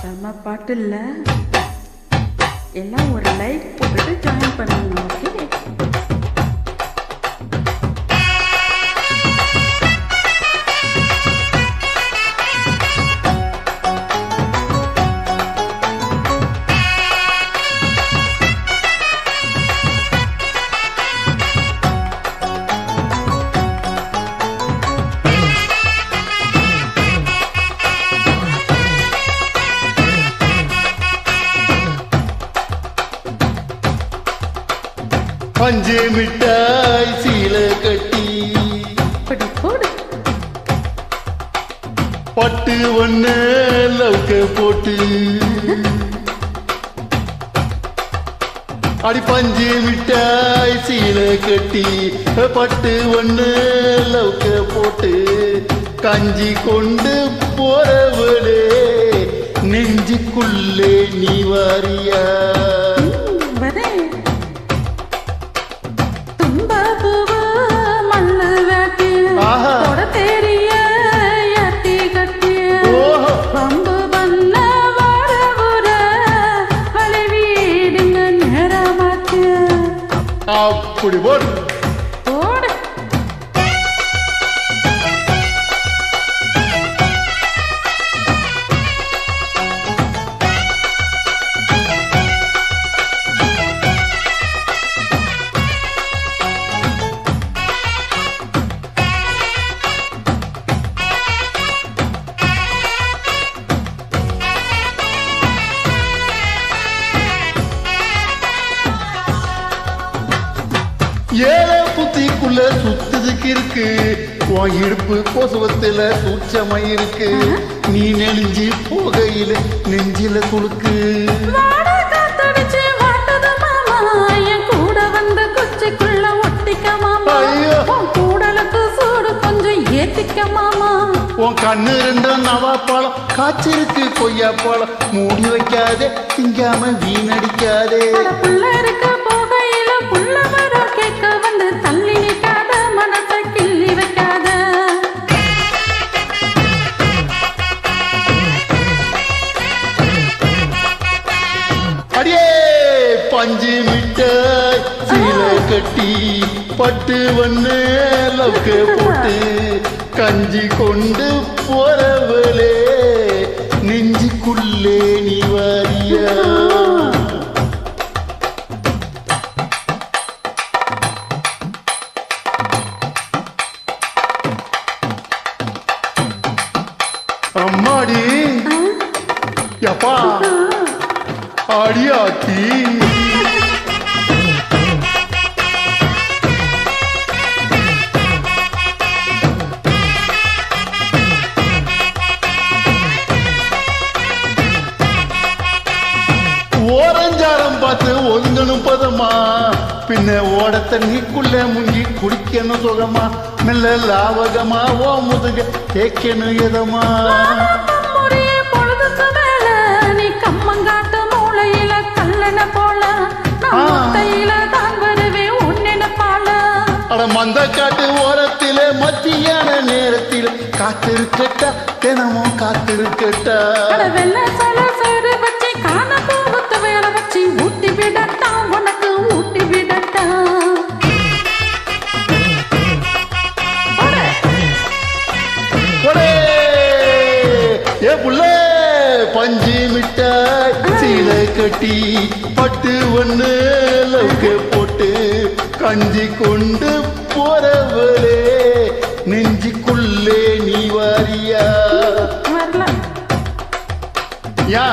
செம்ம பாட்டு இல்ல, எல்லாம் ஒரு லைக் போட்டுட்டு ஜாயின் பண்ணுங்க. ஓகே, பஞ்சு மிட்டாய் சீல கட்டி பட்டு ஒண்ணு லவுக்க போட்டு அடி பஞ்சு மிட்டாய் சீல கட்டி பட்டு ஒண்ணு லவுக்க போட்டு கஞ்சி கொண்டு போறவளே நெஞ்சுக்குள்ளே நீ வாரியா? அப்படி போடு ஏழை புத்திக்குள்ள சுத்துதுக்கு இருக்கு, உன் இடுப்பு கோசவத்துல சூட்சமை இருக்கு, நீ நெளிஞ்சி போகையில நெஞ்சில குலுக்கு. உன் கண்ணு ரெண்டு நவாப்பழம் காய்ச்சிருக்கு கொய்யா பழம், மூடி வைக்காதே திங்காம வீணடிக்காதே. அடியே பஞ்சு மிட்டாய் சீல கட்டி பட்டு ஒண்ணு லவுக்க போட்டு கஞ்சி கொண்டு போறவளே நெஞ்சுக்குள்ளே நீ வாரியா? அம்மாடி யப்பா அடியாத்தி ஓரஞ்சாரம் பார்த்து ஒதுங்கணும் பதமா, பின்ன ஓட தண்ணிக்குள்ள முங்கி குடிக்கணும் சுகமா, மெல்ல லாவகமா ஓ முதுக தேக்கணும் எதமா. மந்த காட்டு ஓரத்தில மத்தியான நேரத்தில் காத்திருக்கட்டா, தினமும் காத்திருக்கட்டா. ஏ புள்ளே பஞ்சு மிட்டாய் சீல கட்டி பட்டு ஒண்ணு லவுக்க போட்டு கஞ்சி கொண்டு போறவளே நெஞ்சுக்குள்ளே நீ வாரியா? யா